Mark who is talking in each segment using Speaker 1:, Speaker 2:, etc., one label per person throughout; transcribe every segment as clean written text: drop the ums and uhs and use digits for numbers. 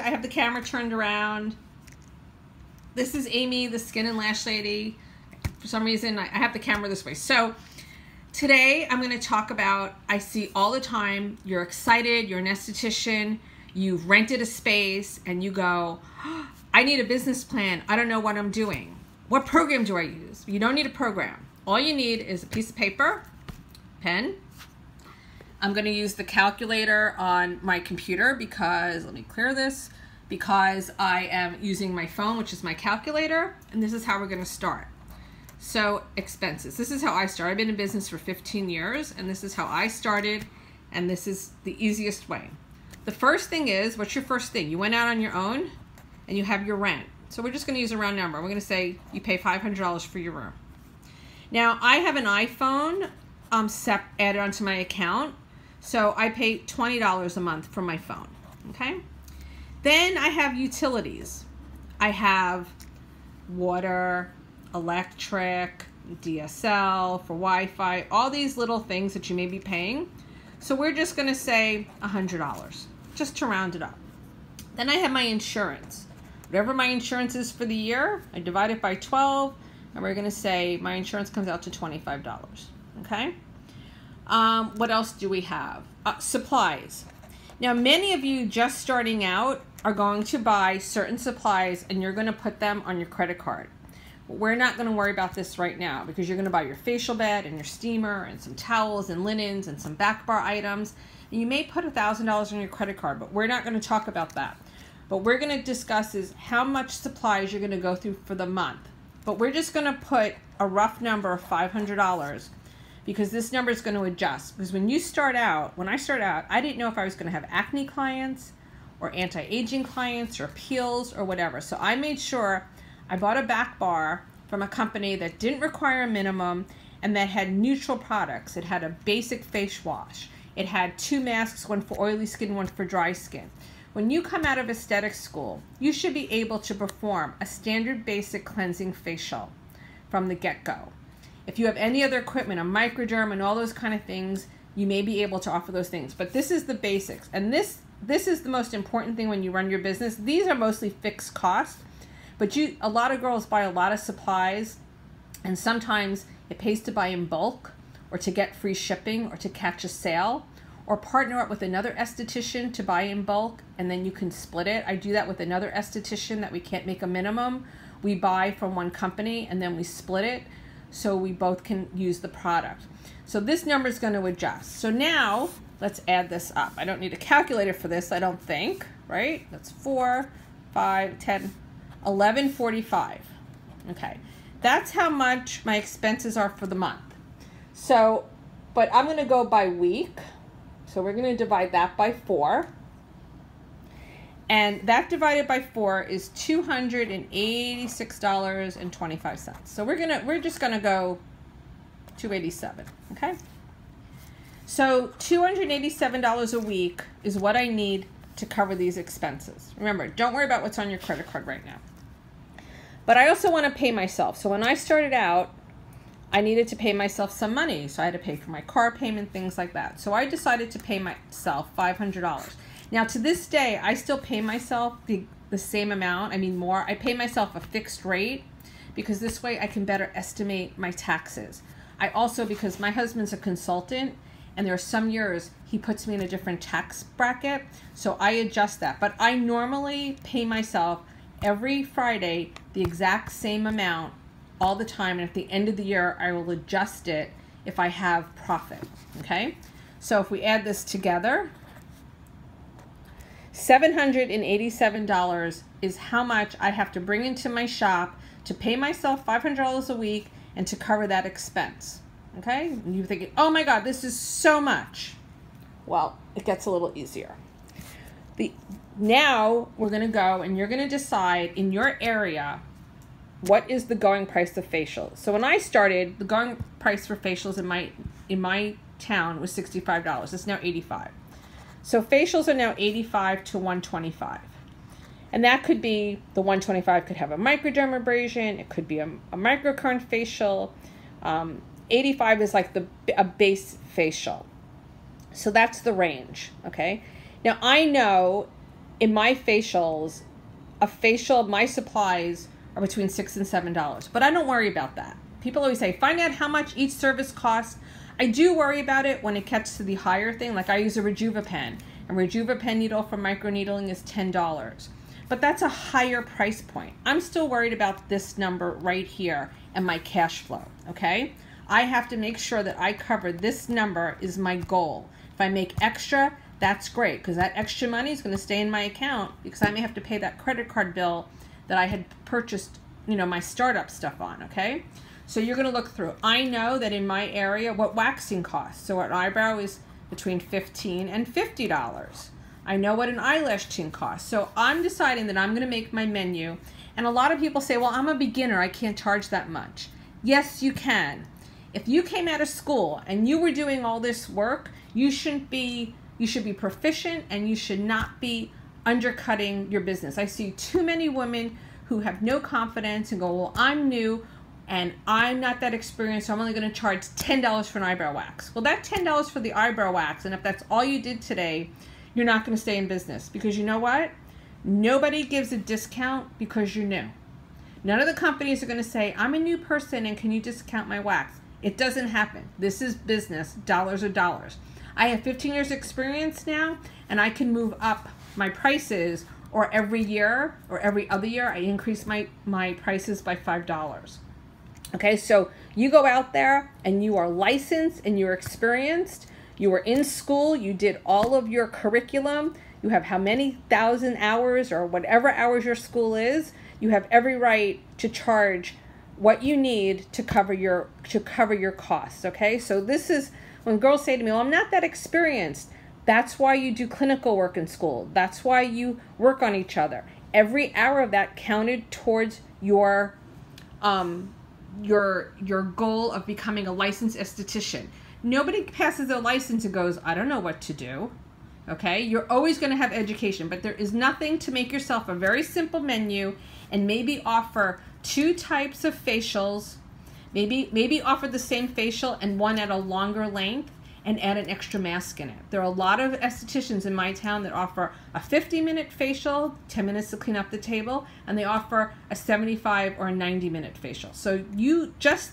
Speaker 1: I have the camera turned around. This is Amy, the Skin and Lash Lady. For some reason, I have the camera this way. So today I'm going to talk about, I see all the time, you're excited, you're an esthetician, you've rented a space, and you go, oh, I need a business plan. I don't know what I'm doing. What program do I use? You don't need a program. All you need is a piece of paper, pen. I'm going to use the calculator on my computer because, let me clear this, because I am using my phone, which is my calculator, and this is how we're going to start. So expenses. This is how I started. I've been in business for 15 years, and this is how I started, and this is the easiest way. The first thing is, what's your first thing? You went out on your own, and you have your rent. So we're just going to use a round number. We're going to say you pay $500 for your room. Now, I have an iPhone added onto my account, so I pay $20 a month for my phone, okay? Then I have utilities. I have water, electric, DSL, for Wi-Fi, all these little things that you may be paying. So we're just going to say $100, just to round it up. Then I have my insurance. Whatever my insurance is for the year, I divide it by 12, and we're going to say my insurance comes out to $25, okay? What else do we have? Supplies. Now, many of you just starting out are going to buy certain supplies and you're going to put them on your credit card. But we're not going to worry about this right now because you're going to buy your facial bed and your steamer and some towels and linens and some back bar items. And you may put $1,000 on your credit card, but we're not going to talk about that. What we're going to discuss is how much supplies you're going to go through for the month. But we're just going to put a rough number of $500 because this number is going to adjust. Because when I start out, I didn't know if I was going to have acne clients or anti-aging clients or peels or whatever. So I made sure I bought a back bar from a company that didn't require a minimum and that had neutral products. It had a basic face wash. It had 2 masks, one for oily skin, one for dry skin. When you come out of aesthetic school, you should be able to perform a standard basic cleansing facial from the get-go. If you have any other equipment, a microderm and all those kind of things, you may be able to offer those things. But this is the basics. And this is the most important thing when you run your business. These are mostly fixed costs, but a lot of girls buy a lot of supplies, and sometimes it pays to buy in bulk or to get free shipping or to catch a sale or partner up with another esthetician to buy in bulk, and then you can split it. I do that with another esthetician that we can't make a minimum. We buy from one company and then we split it so we both can use the product. So this number is going to adjust. So now let's add this up. I don't need a calculator for this, I don't think, right? That's 4, 5, 10, 11.45. Okay, that's how much my expenses are for the month. So, but I'm going to go by week. So we're going to divide that by 4. And that divided by 4 is $286.25. So we're just gonna go $287. Okay. So $287 a week is what I need to cover these expenses. Remember, don't worry about what's on your credit card right now. But I also want to pay myself. So when I started out, I needed to pay myself some money. So I had to pay for my car payment, things like that. So I decided to pay myself $500. Now, to this day, I still pay myself the same amount. I mean, more. I pay myself a fixed rate because this way I can better estimate my taxes. I also, because my husband's a consultant, and there are some years he puts me in a different tax bracket, so I adjust that. But I normally pay myself every Friday the exact same amount all the time, and at the end of the year, I will adjust it if I have profit, okay? So if we add this together, $787 is how much I have to bring into my shop to pay myself $500 a week and to cover that expense. Okay? And you're thinking, oh my God, this is so much. Well, it gets a little easier. Now we're going to go and you're going to decide in your area what is the going price of facials. So when I started, the going price for facials in my town was $65. It's now $85. So facials are now $85 to $125. And that could be, the $125 could have a microdermabrasion, it could be a microcurrent facial. $85 is like a base facial. So that's the range, okay? Now I know in my facials, a facial, my supplies are between $6 and $7. But I don't worry about that. People always say, find out how much each service costs. I do worry about it when it gets to the higher thing. Like I use a Rejuva-Pen. And Rejuva-Pen needle for microneedling is $10. But that's a higher price point. I'm still worried about this number right here and my cash flow, okay? I have to make sure that I cover this number is my goal. If I make extra, that's great, because that extra money is going to stay in my account because I may have to pay that credit card bill that I had purchased, you know, my startup stuff on, okay? So you're going to look through. I know that in my area what waxing costs. So an eyebrow is between $15 and $50. I know what an eyelash tint costs. So I'm deciding that I'm going to make my menu. And a lot of people say, well, I'm a beginner. I can't charge that much. Yes, you can. If you came out of school and you were doing all this work, you should be proficient and you should not be undercutting your business. I see too many women who have no confidence and go, well, I'm new and I'm not that experienced, so I'm only going to charge $10 for an eyebrow wax. Well, that $10 for the eyebrow wax, and if that's all you did today, you're not going to stay in business, because you know what? Nobody gives a discount because you're new. None of the companies are going to say, I'm a new person and can you discount my wax? It doesn't happen. This is business. Dollars are dollars. I have 15 years experience now, and I can move up my prices, or every year or every other year I increase my prices by $5. Okay, so you go out there and you are licensed and you're experienced. You were in school, you did all of your curriculum, you have how many 1,000 hours or whatever hours your school is. You have every right to charge what you need to cover your costs, okay? So this is when girls say to me, well, I'm not that experienced. That's why you do clinical work in school. That's why you work on each other. Every hour of that counted towards your goal of becoming a licensed esthetician. Nobody passes their license and goes, I don't know what to do. Okay, you're always going to have education, but there is nothing to make yourself a very simple menu and maybe offer 2 types of facials, maybe offer the same facial and one at a longer length and add an extra mask in it. There are a lot of estheticians in my town that offer a 50-minute facial, 10 minutes to clean up the table, and they offer a 75 or a 90-minute facial. So you just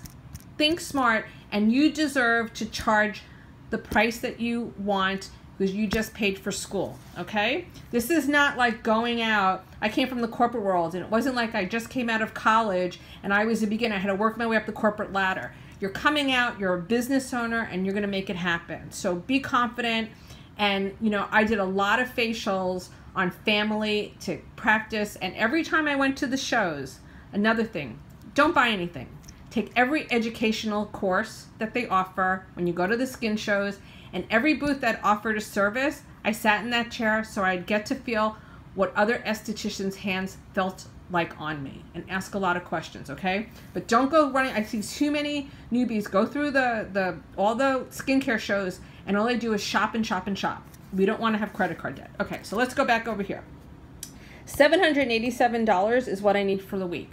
Speaker 1: think smart, and you deserve to charge the price that you want because you just paid for school, okay? This is not like going out. I came from the corporate world, and it wasn't like I just came out of college and I was a beginner. I had to work my way up the corporate ladder. You're coming out, you're a business owner, and you're going to make it happen. So be confident. And, you know, I did a lot of facials on family to practice. And every time I went to the shows, another thing, don't buy anything. Take every educational course that they offer when you go to the skin shows, and every booth that offered a service, I sat in that chair so I'd get to feel what other estheticians' hands felt like on me and ask a lot of questions, okay? But don't go running. I see too many newbies go through all the skincare shows and all they do is shop and shop and shop. We don't want to have credit card debt. Okay, so let's go back over here. $787 is what I need for the week.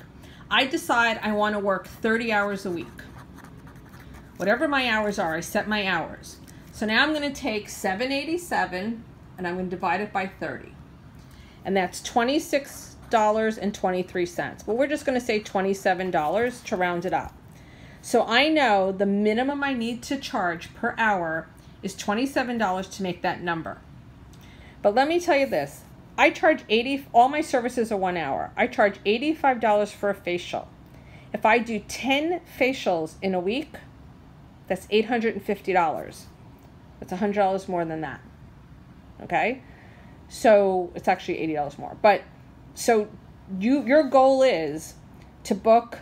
Speaker 1: I decide I want to work 30 hours a week. Whatever my hours are, I set my hours. So now I'm going to take $787 and I'm going to divide it by 30. And that's $26.23. But we're just going to say $27 to round it up. So I know the minimum I need to charge per hour is $27 to make that number. But let me tell you this. I charge all my services are 1 hour. I charge $85 for a facial. If I do 10 facials in a week, that's $850. That's $100 more than that. Okay? So it's actually $80 more. But so your goal is to book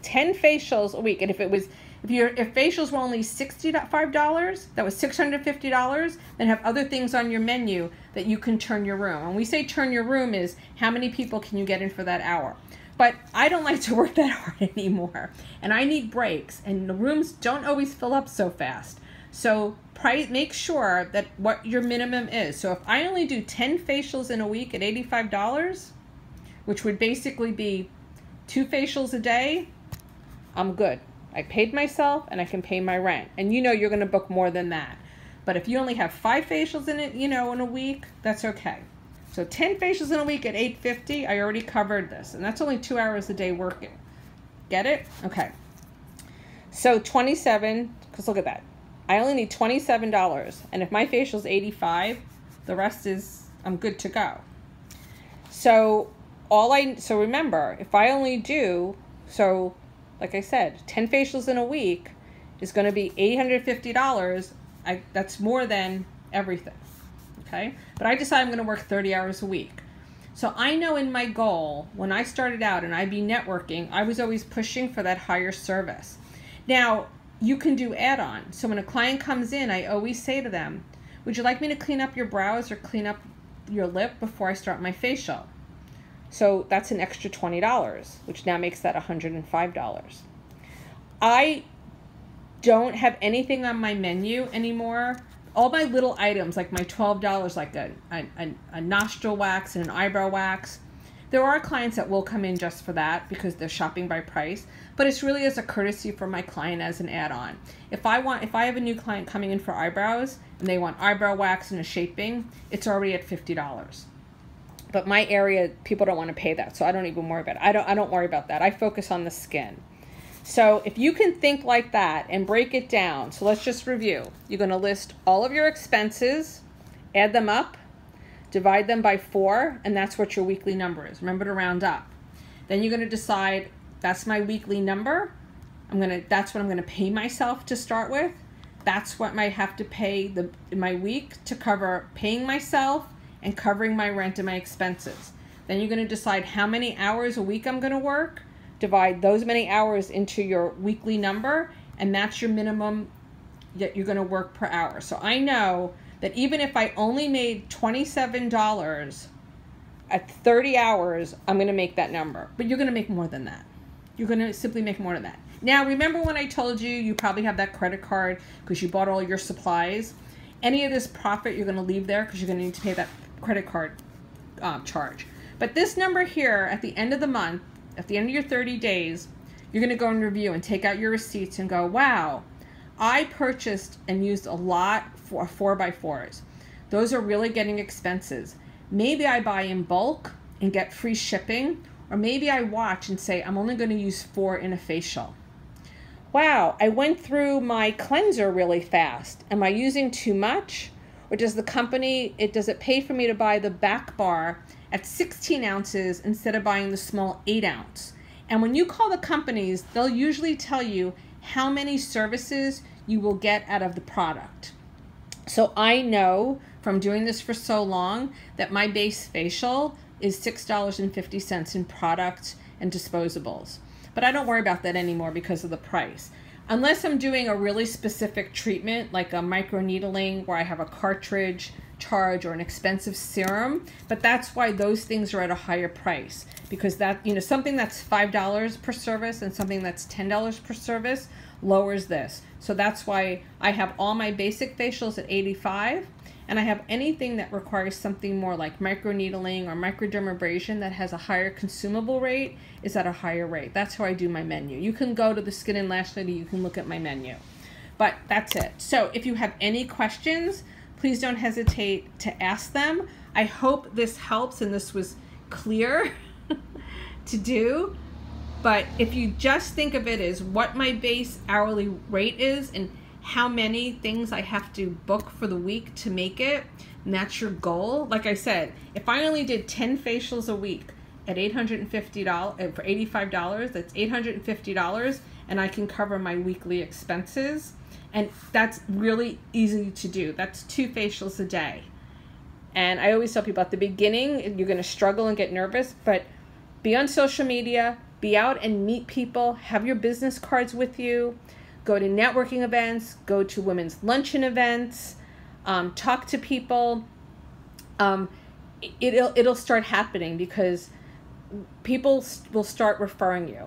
Speaker 1: 10 facials a week. And if facials were only $65, that was $650, then have other things on your menu that you can turn your room. And we say turn your room is how many people can you get in for that hour. But I don't like to work that hard anymore. And I need breaks. And the rooms don't always fill up so fast. So make sure that what your minimum is. So if I only do 10 facials in a week at $85, which would basically be 2 facials a day, I'm good. I paid myself and I can pay my rent. And you know you're going to book more than that. But if you only have 5 facials in it, in a week, that's okay. So 10 facials in a week at $8.50, I already covered this. And that's only 2 hours a day working. Get it? Okay. So 27, because look at that. I only need $27. And if my facial's $85, the rest is, I'm good to go. So remember, if I only do, so like I said, 10 facials in a week is going to be $850. That's more than everything. Okay? But I decide I'm going to work 30 hours a week. So I know in my goal, when I started out and IB networking, I was always pushing for that higher service. Now, you can do add-on. So when a client comes in, I always say to them, would you like me to clean up your brows or clean up your lip before I start my facial? So that's an extra $20, which now makes that $105. I don't have anything on my menu anymore. All my little items, like my $12, like a nostril wax and an eyebrow wax. There are clients that will come in just for that because they're shopping by price, but it's really as a courtesy for my client as an add-on. If I have a new client coming in for eyebrows and they want eyebrow wax and a shaping, it's already at $50. But my area, people don't want to pay that, so I don't even worry about it. I don't worry about that. I focus on the skin. So if you can think like that and break it down, so let's just review. You're going to list all of your expenses, add them up, divide them by 4, and that's what your weekly number is. Remember to round up. Then you're going to decide, that's my weekly number. That's what I'm going to pay myself to start with. That's what I have to pay in my week to cover paying myself and covering my rent and my expenses. Then you're going to decide how many hours a week I'm going to work. Divide those many hours into your weekly number, and that's your minimum that you're going to work per hour. So I know that even if I only made $27 at 30 hours, I'm going to make that number. But you're going to make more than that. You're going to simply make more than that. Now, remember when I told you probably have that credit card because you bought all your supplies? Any of this profit you're going to leave there because you're going to need to pay that credit card charge. But this number here at the end of the month, at the end of your 30 days, you're going to go and review and take out your receipts and go, wow, I purchased and used a lot for 4x4s. Those are really getting expenses. Maybe I buy in bulk and get free shipping, or maybe I watch and say, I'm only going to use 4 in a facial. Wow, I went through my cleanser really fast. Am I using too much? Or does the company, does it pay for me to buy the back bar at 16 ounces instead of buying the small 8 ounce? And when you call the companies, they'll usually tell you how many services you will get out of the product. So I know from doing this for so long that my base facial is $6.50 in products and disposables. But I don't worry about that anymore because of the price. Unless I'm doing a really specific treatment like a microneedling where I have a cartridge charge or an expensive serum, but that's why those things are at a higher price, because that, something that's $5 per service and something that's $10 per service lowers this. So that's why I have all my basic facials at $85, and I have anything that requires something more like microneedling or microdermabrasion that has a higher consumable rate is at a higher rate. That's how I do my menu. You can go to the Skin and Lash Lady, you can look at my menu. But that's it. So if you have any questions, please don't hesitate to ask them. I hope this helps and this was clear to do. But if you just think of it as what my base hourly rate is and how many things I have to book for the week to make it, and that's your goal. Like I said, if I only did 10 facials a week at $850 for $85, that's $850, and I can cover my weekly expenses. And that's really easy to do. That's 2 facials a day. And I always tell people at the beginning, you're going to struggle and get nervous, but be on social media, be out and meet people, have your business cards with you, go to networking events, go to women's luncheon events, talk to people. It'll start happening because people will start referring you.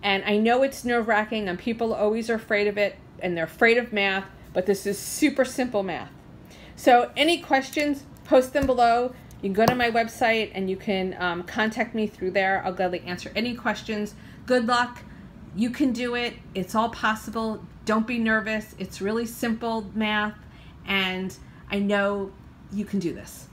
Speaker 1: And I know it's nerve-wracking and people always are afraid of it and they're afraid of math, but this is super simple math. So any questions, post them below. You can go to my website and you can contact me through there. I'll gladly answer any questions. Good luck. You can do it. It's all possible. Don't be nervous. It's really simple math, and I know you can do this.